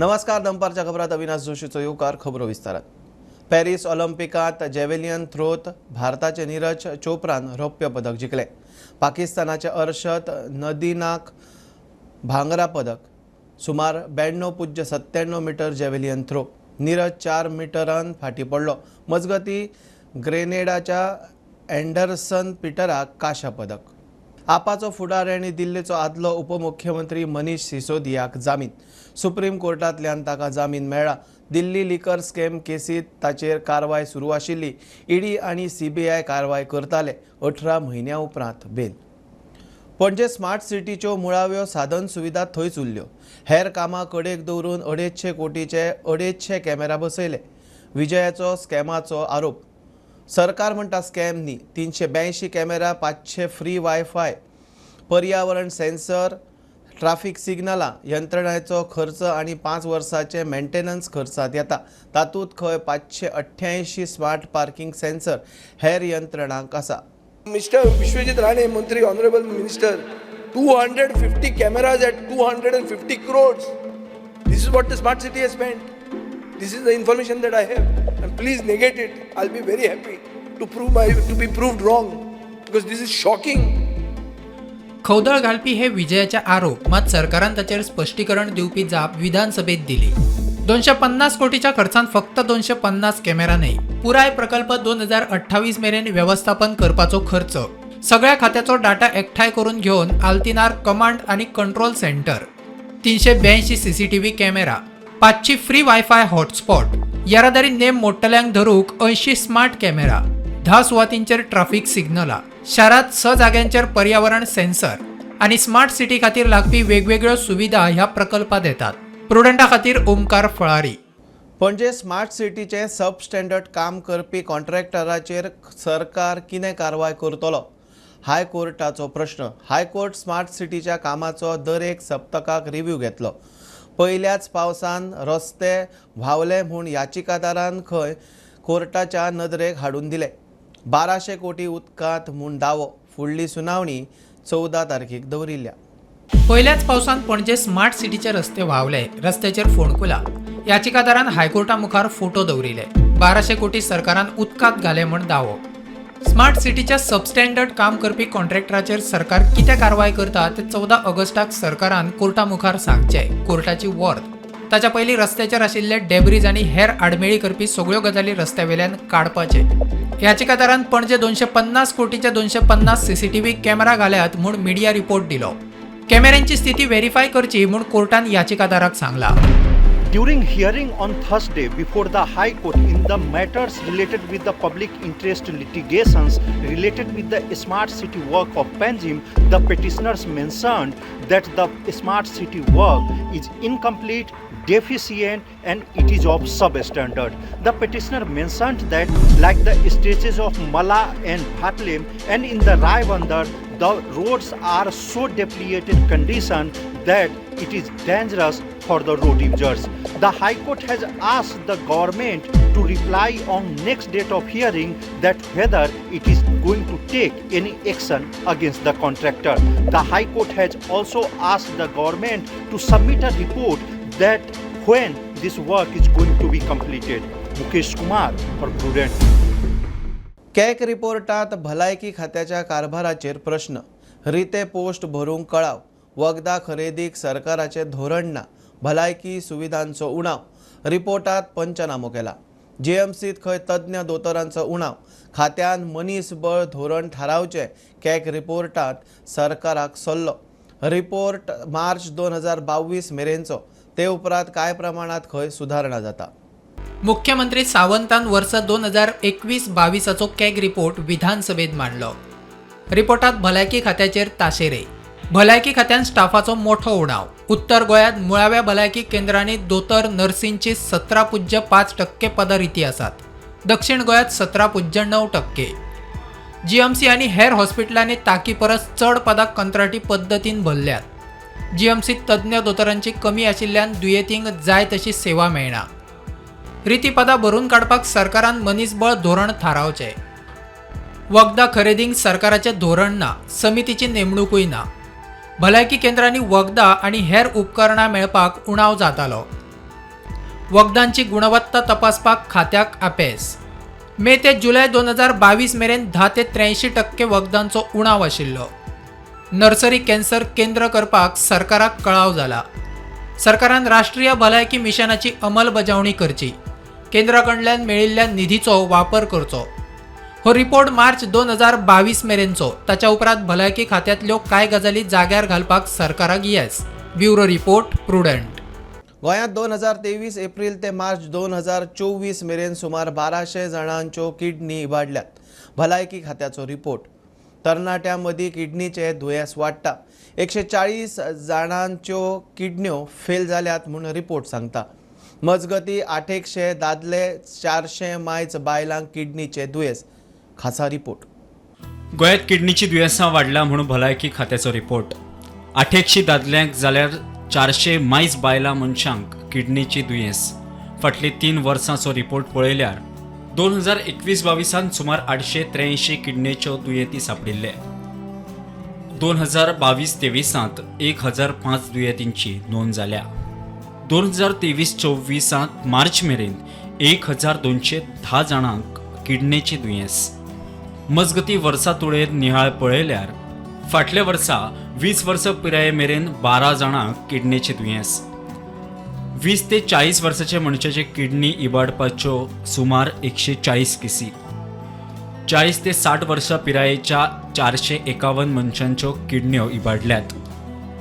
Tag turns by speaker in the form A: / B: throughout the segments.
A: नमस्कार. दंपारच्या खबरात अविनाश जोशीचो येवकार. खबरो विस्तारात. पॅरिस ऑलिम्पिकात जॅव्हेलिन थ्रोत भारताचे नीरज चोप्रान रौप्य पदक जिखले. पाकिस्तानाचे अर्शद नदीनाक भांगरा पदक. सुमार 92.97 मीटर जॅव्हेलिन थ्रो. नीरज 4 मीटरान फाटी पडलो. मजगती ग्रेनेडाच्या अँडरसन पीटराक कांस्य पदक. आपाचो फुडारी दिल्लीचो आदलो उपमुख्यमंत्री मनीष सिसोदियाक जामीन. सुप्रीम कोर्टांतल्यान ताका जामीन मेळ्ळा. दिल्ली लिकर स्कॅम केसीत ताचेर कारवाय सुरू आशिल्ली. ईडी आनी सीबीआय कारवाय करताले. 18 म्हयन्यां उपरांत बेल. पणजे स्मार्ट सिटीच्यो मुळाव्यो साधन सुविधा थंयच उरल्यो. हेर कामां कडेक दवरून 250 कोटीचे 250 कॅमेरा बसयले. विजयाचो स्कॅमाचो आरोप. सरकार म्हणटा स्कॅम न्ही. 382 कॅमेरा, 500 फ्री वायफाय, पर्यावरण सेन्सर, ट्राफिक सिग्नलां, यंत्रणेचो खर्च आनी 5 वर्सांचे मेंटेनन्स खर्चात येता. तातूंत खंय 588 स्मार्ट पार्किंग सेन्सर हेर यंत्रणांक आसा.
B: Mr. Vishwajit Rane, Mantri, Honorable Minister, 250 cameras at 250 crores. This is what the smart city has spent. This is the information that I have. And please negate it. I'll be very happy to be proved wrong, because this is shocking.
C: खौदळ घालपी हे विजयाचे आरोप. मात सरकारान ताचेर स्पश्टीकरण दिवपी जाप विधानसभेत दिली. 250 कोटीच्या खर्चान फक्त 250 कॅमेरा न्हय, पुराय प्रकल्प 2028 मेरेन व्यवस्थापन करपाचो खर्च. सगळ्या खात्याचो डाटा एकठांय करून घेवन आल्तिनार कमांड आनी control centre, 382 CCTV camera, 500 free wifi hotspot, येरादारी नेम मोडटल्यांक धरूंक 80 स्मार्ट कॅमेरा, 10 सुवातींचेर ट्राफिक सिग्नलां, शारांत 6 जाग्यांचेर पर्यावरण सेन्सर आनी स्मार्ट सिटी खातीर लागपी वेगवेगळ्यो सुविधा ह्या प्रकल्पात येतात. प्रुडंटा खातीर ओमकार फळारी.
A: पणजे स्मार्ट सिटीचे सब स्टँडर्ड काम करपी कॉन्ट्रॅक्टराचेर सरकार कितें कारवाय करतलो? हायकोर्टाचो प्रश्न. हायकोर्ट स्मार्ट सिटीच्या कामाचो दर एक सप्तकाक रिव्ह्यू घेतलो. पयल्याच पावसान रस्ते व्हांवले म्हूण याचिकादारान खंय कोर्टाच्या नदरेक हाडून दिले. 1200 कोटी उदकांत म्हूण दावो. फुडली सुनावणी 14 तारखेक दवरिल्ल्या.
C: पयल्याच पावसान पणजे स्मार्ट सिटीचे रस्ते व्हांवले. रस्त्याचेर फोंडकुला. याचिकादारान हायकोर्टा मुखार फोटो दवरिले. 1200 कोटी सरकारान उदकांत घाले म्हूण दावो. स्मार्ट सिटीच्या सबस्टँडर्ड काम करपी कॉन्ट्रॅक्टराचेर सरकार कितें कारवाय करता ते 14 ऑगस्टाक सरकारान कोर्टा मुखार सांगचे. कोर्टाची वर्थ. ताच्या पयलीं रस्त्याचेर आशिल्ले डेब्रीज आनी हेर आडमेळी करपी सगळ्यो गजाली रस्त्यावेल्यान काडपाचे. याचिकादारान पणजे 250 कोटीचे 250 सीसीटीव्ही कॅमेरा घाल्यात म्हूण मिडिया रिपोर्ट दिलो. कॅमेऱ्यांची स्थिती व्हेरीफाय करची म्हूण कोर्टान याचिकादाराक सांगला.
D: During hearing on Thursday before the High Court in the matters related with the public interest litigations related with the smart city work of Panjim, the petitioners mentioned that the smart city work is incomplete, deficient and it is of substandard. The petitioner mentioned that like the stretches of Mala and Bhatlem and in the Rai Bandar, the roads are so depleted condition that it is dangerous for the road users. The High Court has asked the government to reply on next date of hearing that whether it is going to take any action against the contractor. The High Court has also asked the government to submit a report that when this work is going to be completed. Mukesh Kumar for Prudent.
A: CAG रिपोर्टात भलायकी खात्याच्या कारभाराचेर प्रश्न. रिते post भरूंक कळाव. वखदां खरेदीक सरकाराचें धोरण ना. भलायकी सुविधांचो उणाव. रिपोर्टात पंचनामो केला. जीएमसीत खंय तज्ञ दोतोरांचो उणाव. खात्यान मनीसबळ धोरण थारावचें. कॅक रिपोर्टात सरकाराक सल्लो. रिपोर्ट मार्च 2022 मेरेनचो. ते उपरांत कांय प्रमाणात खंय सुधारणा जाता.
C: मुख्यमंत्री सावंतान वर्स 2021-22 कॅग रिपोर्ट विधानसभेत मांडलो. रिपोर्टात भलायकी खात्याचेर ताशेरे. भलायकी खात्यान स्टाफाचो मोठो उणाव. उत्तर गोंयांत मुळाव्या भलायकी केंद्रांनी दोतोर नर्सींची 17.5% पदां रिती आसात. दक्षिण गोंयांत 17.9%. जीएमसी आनी हेर हॉस्पिटलांनी ताकी परस चड पदां कंत्राटी पद्दतीन भरल्यात. जीएमसीत तज्ञ दोतोरांची कमी आशिल्ल्यान दुयेंतींक जाय तशी सेवा मेळना. रिती पदां भरून काडपाक सरकारान मनीसबळ धोरण थारावचें. वखदां खरेदीक सरकाराचें धोरण ना. समितीची नेमणूकूय ना. भलायकी केंद्रांनी वखदां आनी हेर उपकरणां मेळपाक उणाव जातालो. वखदांची गुणवत्ता तपासपाक खात्याक आपेस. मे ते जुलय 2022 मेरेन 10 ते 83% वखदांचो उणाव आशिल्लो. नर्सरी कॅन्सर केंद्र करपाक सरकाराक कळाव जाला. सरकारान राष्ट्रीय भलायकी मिशनाची अंमलबजावणी करची. केंद्राकडल्यान मेळिल्ल्या निधीचो वापर करचो. हो रिपोर्ट मार्च 2022 मेरेनचो. ताच्या उपरांत भलायकी खात्यांतल्यो कांय गजाली जाग्यार घालपाक सरकाराक येस. Bureau report prudent.
A: गोंयांत 2023 एप्रिल ते मार्च 2024 मेरेन सुमार 1200 जाणांच्यो किडनी इबाडल्यात. भलायकी खात्याचो रिपोर्ट. तरणाट्यां मदीं किडनीचे दुयेंस वाडटा. 140 जाणांच्यो किडन्यो फेल जाल्यात म्हूण रिपोर्ट सांगता. मजगतीं 800 दादले 400 मायज बायलांक किडनीचे दुयेंस. खासा रिपोर्ट.
E: गोंयांत किडनीची दुयेंसां वाडल्या म्हणून भलायकी खात्याचो रिपोर्ट. 800 दादल्यांक जाल्यार 400 मायज बायलां मनशांक किडनीची दुयेंस. फाटली 3 वर्सांचो रिपोर्ट पळयल्यार 2021-22 सुमार 883 किडनीच्यो दुयेंती सापडिल्ले. 2022-23 1005 दुयेंतींची नोंद जाल्या. 2023-24 मार्च मेरेन 1210 जाणांक किडनीची दुयेंस. मजगती वर्सा तुळेन नियाळ पळयल्यार फाटल्या वर्सा 20 वर्सां पिराये मेरेन 12 जाणांक किडनीची दुयेंस. 20 ते 40 वर्साचे मनशाचे किडनी इबाडपाच्यो सुमार 140 केसी. 40 ते 60 वर्सां पिरायेच्या 451 मनशांच्यो किडन्यो इबाडल्यात.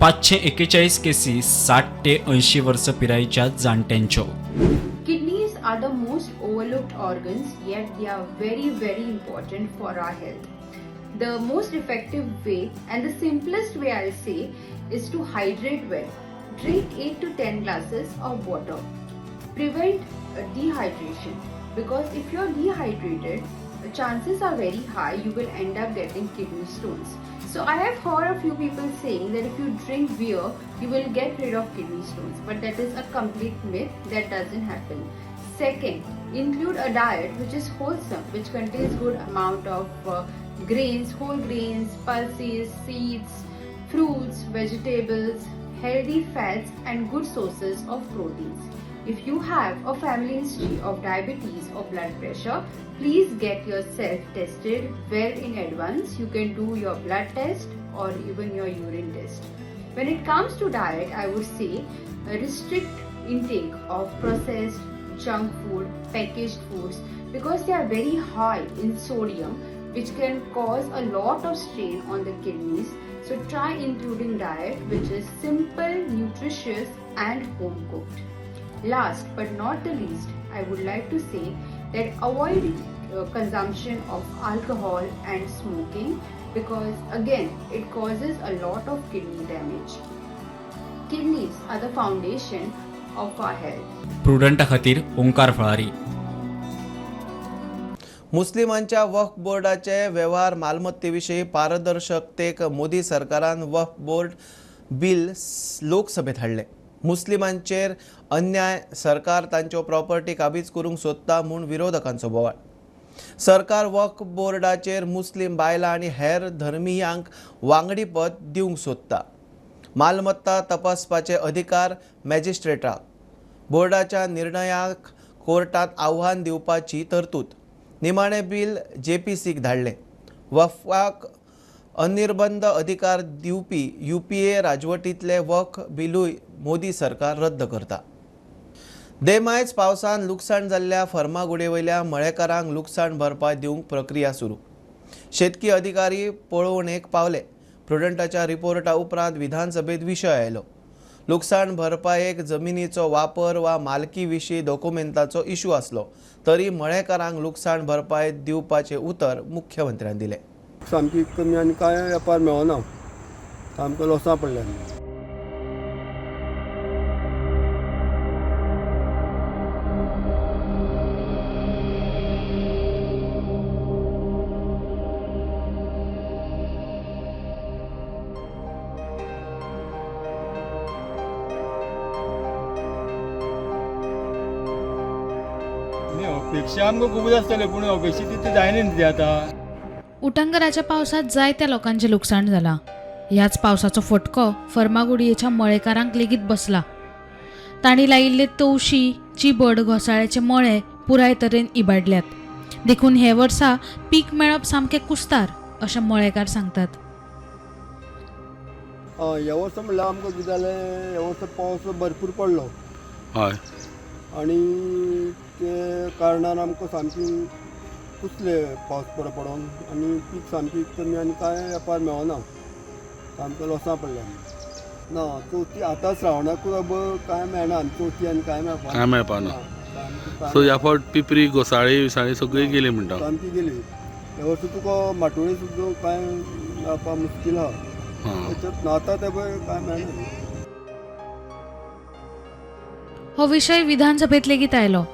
E: 541 केसी 60 ते 80 वर्सां पिरायेच्या जाणट्यांच्यो.
F: Kidneys are the most overlooked organs, yet they are very, very important for our health. The most effective way and the simplest way I'll say is to hydrate well. Drink 8 to 10 glasses of water. Prevent dehydration, because if you're dehydrated, chances are very high you will end up getting kidney stones. So I have heard a few people saying that if you drink beer, you will get rid of kidney stones, but that is a complete myth. That doesn't happen. Second, include a diet which is wholesome, which contains good amount of grains, whole grains, pulses, seeds, fruits, vegetables, healthy fats and good sources of proteins. If you have a family history of diabetes or blood pressure, please get yourself tested well in advance. You can do your blood test or even your urine test. When it comes to diet, I would say restrict intake of processed, junk food, packaged foods, because they are very high in sodium, which can cause a lot of strain on the kidneys. So try including diet which is simple, nutritious and home cooked. Last but not the least, I would like to say that avoid consumption of alcohol and smoking, because again it causes a lot of kidney damage. Kidneys are the foundation of our health.
E: प्रुडंटा खातीर ओंकार फळारी.
A: मुस्लिमांच्या वक्फ बोर्डाचे वेव्हार मालमत्तेविशीं पारदर्शकतेक मोदी सरकारान वक्फ board bill लोकसभेत हाडलें. मुस्लिमांचेर अन्याय, सरकार तांच्यो प्रॉपर्टी काबीज करूंक सोदता म्हूण विरोधकांचो बोवाळ. सरकार वक्फ बोर्डाचेर मुस्लिम बायलां आनी हेर धर्मियांक वांगडी पद दिवंक सोदता. मालमत्ता तपासपाचे अधिकार मॅजिस्ट्रेटाक. बोर्डाच्या निर्णयाक कोर्टांत आव्हान दिवपाची तरतूद. निमाणें बिल JPCक धाडलें. वक्फाक अनिर्बंध अधिकार दिवपी UPA राजवटींतलें वक्फ बिलूय मोदी सरकार रद्द करता. देमायज पावसान लुकसाण जाल्ल्या फर्मागुडयेवयल्या मळेकारांक लुकसाण भरपाय दिवंक प्रक्रिया सुरू. शेतकी अधिकारी पळोवणेक पावले. प्रुडंटाच्या रिपोर्टा उपरांत विधानसभेत विशय आयलो. लुकसाण भरपायेक जमिनीचो वापर वा मालकी विशीं डॉक्युमेंटाचो इशू आसलो तरी मळेकारांक लुकसाण भरपाय दिवपाचें उतर मुख्यमंत्र्यान दिलें.
G: सामकी कमी आनी कांय वेपार मेळना. सामको लॉसां पडल्या.
H: अपेक्षा आमकां खूब आसतले पूण अपेक्षा तितली जायना न्ही आतां.
I: उटंगराच्या पावसात जायत्या लोकांचे लुकसाण झाला. ह्याच पावसाचो फटको फर्मागुडयेच्या मळेकारांक लेगीत बसला. तांणी लायिल्ले तवशी चिबड घोसाळ्याचे मळे पुराय तरेन इबाडल्यात देखून हे वर्सा पीक मेळप सामकें कुस्तार अशें मळेकार सांगतात.
G: ह्या वर्सा म्हणल्यार आमकां कितें जालें, ह्या वर्सा पावस भरपूर पडलो
J: हय
G: आनी ते कारणान आमकां सामकी कुसले पावस बरो पडोन आनी पीक सामकी कमी आनी कांय वेपार मेळना, सामकें लॉसां पडलें. ना चवथी आतां श्रावणाकूच अब कांय मेळना, चवथी आनी कांय
J: मेळपाना. सो ह्या फावट पिपरी घोसाळी विसाळी सगळी गेली म्हणटा.
G: सामकी गेली. ह्या वर्सा तुका माटोळी सुद्दां कांय मेळपाक मुश्कील आहा. त्याच्यात नाता ते पळय कांय मेळना.
I: हो विशय विधानसभेत लेगीत आयलो,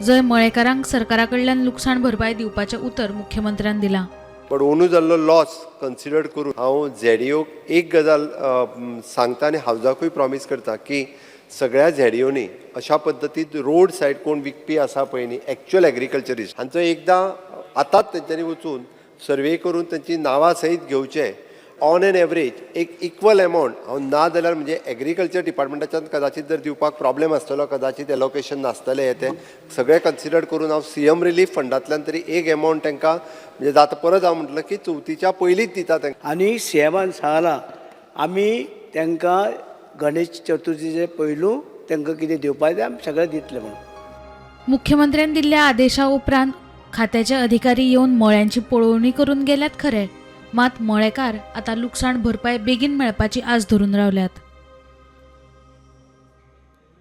I: जंय मळेकारांक सरकारा कडल्यान लुकसाण भरपाय दिवपाचें उतर मुख्यमंत्र्यान दिलां.
K: पण अंदू जाल्लो लॉस कन्सिडर करून हांव झेडीओक एक गजाल सांगता आनी हावजाकूय प्रॉमीस करता की सगळ्या झेडीओनी अशा पद्दतीन रोड सायड कोण विकपी आसा पळय न्ही, एक्च्युअल एग्रीकल्चरिस्ट हांचो एकदां आतांच तेंच्यांनी वचून सर्वे करून तेंची नांवां सयत घेवचें. ऑन एन एवरेज एक इक्वल एमावंट हांव ना जाल्यार म्हणजे एग्रीकल्चर डिपार्टमेंटाच्यान कदाचित जर दिवपाक प्रॉब्लेम आसतलो, कदाचित एलोकेशन नासतलें, हे ते सगळें कन्सिडर करून हांव CM रिलीफ फंडांतल्यान तरी एक एमावंट तांकां म्हणजे जाता. परत हांव म्हटलं की चवथीच्या पयलींच दिता तांकां.
B: आनी CMान सांगलां आमी तांकां गणेश चतुर्थीचे पयलू तांकां कितें दिवपाक जाय आमी सगळें दितले म्हणून.
I: मुख्यमंत्र्यान दिल्ल्या आदेशा उपरांत खात्याचे अधिकारी येवन मळ्यांची पळोवणी करून गेल्यात खरे, मात मळेकार आतां लुकसाण भरपाय बेगीन मेळपाची आस धरून रावल्यात.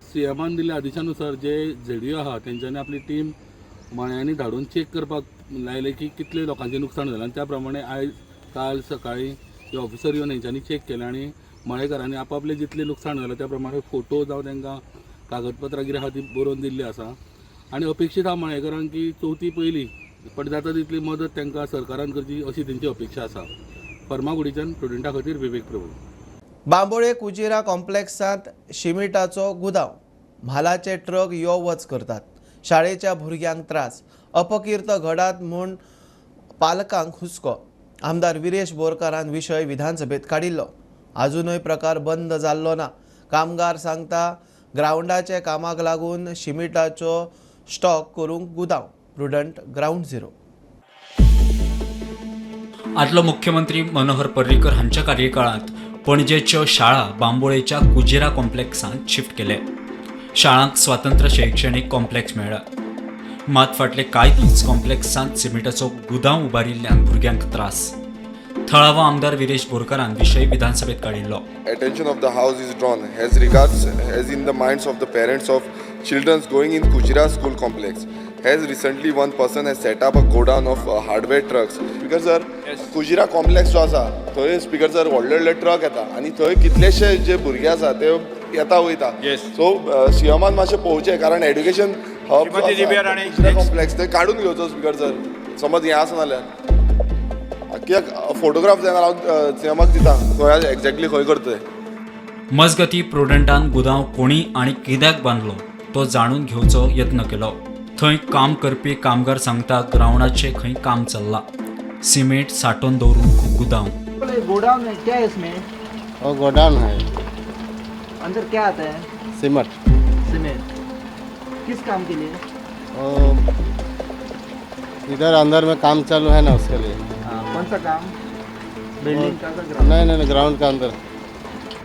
J: CMान दिल्ल्या आदेशानुसार जे झेडीओ आहा तेंच्यांनी आपली टीम मळ्यांनी धाडून चेक करपाक लायले की कितले लोकांचें लुकसाण जालां. त्या प्रमाणे आयज काल सकाळीं हे ऑफिसर येवन हेंच्यांनी चेक केलें आनी मळेकारांनी आपापले जितले लुकसाण जालां त्या प्रमाणे फोटो जावं तांकां कागदपत्रां कितें आहा ती बरोवन दिल्ली आसा. आनी अपेक्षीत आहा मळेकारांक की चवथी पयली पण जाता तितली मदत तांकां सरकारान करची अशी तेंची अपेक्षा आसा. फर्मागुडीच्यान स्टुडंटा खातीर विवेक प्रभू.
A: बांबोळे कुजिरा कॉम्प्लेक्सांत शिमिटाचो गुदांव, म्हालाचे ट्रक यो वच करतात. शाळेच्या भुरग्यांक त्रास, अपकीर्त घडात म्हूण पालकांक हुस्को. आमदार विरेश बोरकारान विशय विधानसभेत काडिल्लो. अजूनय प्रकार बंद जाल्लो ना. कामगार सांगता ग्रावंडाचे कामाक लागून शिमिटाचो स्टॉक करूंक गुदांव. Prudent ground zero.
E: आदलो मुख्यमंत्री मनोहर पर्रीकर हांच्या कार्यकाळात पणजेच्यो शाळा बांबोळेच्या कुजिरा कॉम्प्लेक्सांत शिफ्ट केले. शाळांक स्वतंत्र शैक्षणिक कॉम्प्लेक्स मेळ्ळा. मात फाटले कांय दीस कॉम्प्लेक्सांत सिमिटाचो गुदांव उबारिल्ल्यान भुरग्यांक त्रास. थळावो आमदार विरेश बोरकारान विशय विधानसभेत काडिल्लो.
L: Attention of the house is drawn as in the minds of the parents of children going in Kujira school complex. As recently one person has set up a godown of hardware trucks. Speaker sir, Kujira complex जो आसा थंय speaker sir व्हडले truck येता आनी थंय कितलेशे जे भुरगे आसा ते येता वयता. सो CMान मातशें पळोवचें कारण एड्युकेशन हब कॉम्प्लेक्स ते काडून घेवचो स्पीकर सर. समज हें आसा नाल्यार कित्याक फोटोग्राफ जाय हांव CMाक दिता खंय एक्झॅक्टली खंय करता.
E: मजगती प्रुडंटान गुदांव कोणी आनी कित्याक बांदलो तो जाणून घेवचो यत्न केलो. थंय काम करपी कामगार सांगता ग्रावंडाचें खंय काम चल्लां. सिमेंट साठोवन दवरूंक गुदांव.
M: गोडाउन में क्या है इसमें?
G: और गोडाउन है,
M: अंदर क्या आता है?
G: सीमेंट.
M: सीमेंट किस काम के लिए?
G: और इधर अंदर में काम चालू है ना उसके लिए.
M: कौन सा काम? बिल्डिंग का ग्राउंड?
G: नहीं ग्राउंड का अंदर.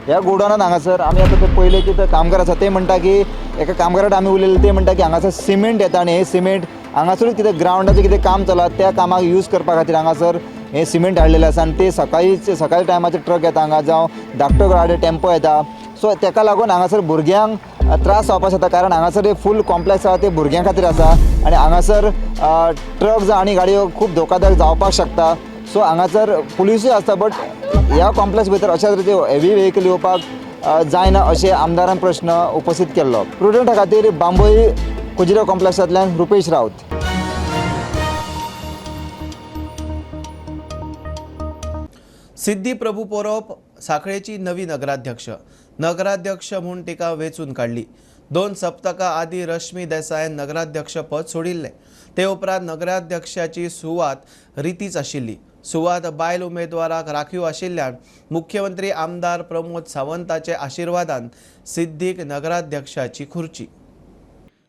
M: ह्या गोडाउनात हांगासर आमी आतां ते पयले की कामगार आसा ते म्हणटा की एका कामगाराक आमी उलयले ते म्हणटा की हांगासर सिमेंट येता आनी हे सिमेंट हांगासरूच कितें ग्राउंडाचें कितें काम चला त्या कामाक यूज करपा खातीर हांगासर हे सिमेंट हाडलेलें आसा आनी ते सकाळी टायमाचे ट्रक येता हांगा जावं धाकटो गाडी टेम्पो येता. सो ताका लागून हांगासर भुरग्यांक त्रास जावपाक शकता कारण हांगासर हे फूल कॉम्प्लेक्स आसा ते भुरग्यां खातीर आसा आनी हांगासर ट्रक जावं आनी गाडयो खूब धोकादायक जावपाक शकता. सो हांगासर पुलिसूय आसता बट ह्या कॉम्प्लेक्स भितर अशा तरेचे हेवी व्हेकल येवपाक जायना अशें आमदारान प्रश्न उपस्थित केल्लो. प्रुडंटा खातीर बांबोळी कुजिरा कॉम्प्लेक्सांतल्यान रुपेश रावत.
A: सिद्धी प्रभू परब साखळेची नवी नगराध्यक्ष म्हूण तिका वेचून काडली. 2 सप्तकां आदीं रश्मी देसायान नगराध्यक्ष पद सोडिल्लें. ते उपरांत नगराध्यक्षाची सुवात रितीच आशिल्ली. सुवात बायल उमेदवाराक राखीव आशिल्ल्यान मुख्यमंत्री आमदार प्रमोद सावंताचे आशिर्वादान सिद्धीक नगराध्यक्षाची खुर्ची.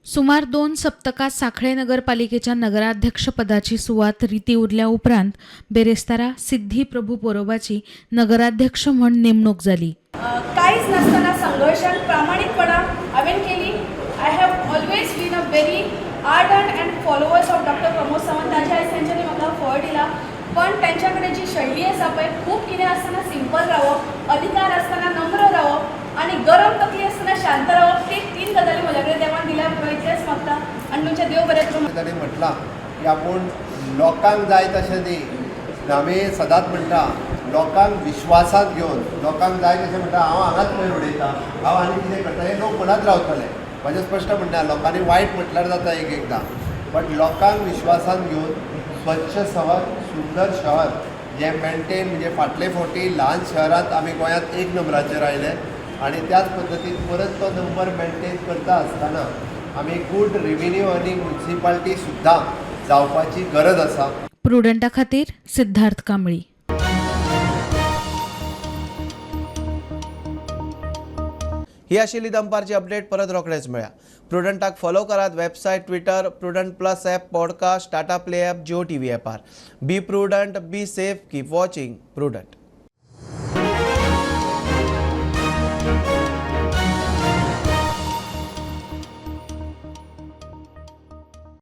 I: सुमार 2 सप्तकात सांखळे नगरपालिकेच्या नगराध्यक्षपदाची सुवात रिती उरल्या उपरांत बेरेस्तारा सिद्धी प्रभू पोरोबाची नगराध्यक्ष म्हणून नेमणूक झाली.
N: काहीच नसताना संघर्षात प्रामाणिकपणा हांवें केली. I have always been a very ardent and followers of doctor Pramod सावंतांचे आयज तेंच्यांनी म्हाका फळ दिला. पण त्यांच्या कडेन जी शैली आसा पळय, खूब कितें आसतना सिंपल रावप, अधिकार आसतना नम्र रावप आनी गरम तकली आसतना शांत रावप, ते 3 गजाली म्हज्या कडेन देवान दिल्या. पुरो इतलेंच मागता आनी तुमचे देव बरें करूं.
K: ताणें म्हटलां की आपूण लोकांक जाय तशें न्ही, आमी सदांच म्हणटा लोकांक विश्वासांत घेवन लोकांक जाय तशें म्हणटा. हांव हांगाच पयर उडयतां, हांव आनी कितें करता, हे लोक म्हणत रावतले. म्हजें स्पश्ट म्हणणें, लोकांनी वायट म्हटल्यार जाता एकदां, बट लोकांक विश्वासांत घेवन स्वच्छ शहर, सुंदर शहर जे मेंटेन, म्हणजे फाटले फावटी ल्हान शहरांत आमी गोंयांत 1 नंबराचेर आयले आनी त्याच पद्दतीन परत तो नंबर मेंटेन करता आसतना आमी गूड रेव्हेन्यू आनी म्युनिसिपालिटी सुद्दां जावपाची गरज आसा.
I: प्रुडंटा खातीर सिद्धार्थ कांबळी.
A: ही आशिल्ली दनपारची अपडेट. परत रोखडेच मेळया. प्रुडंटाक फॉलो करात. Website, Twitter, Prudent plus app, podcast, Tata play app, Jio TV ॲपार. Be Prudent, be safe, keep watching prudent.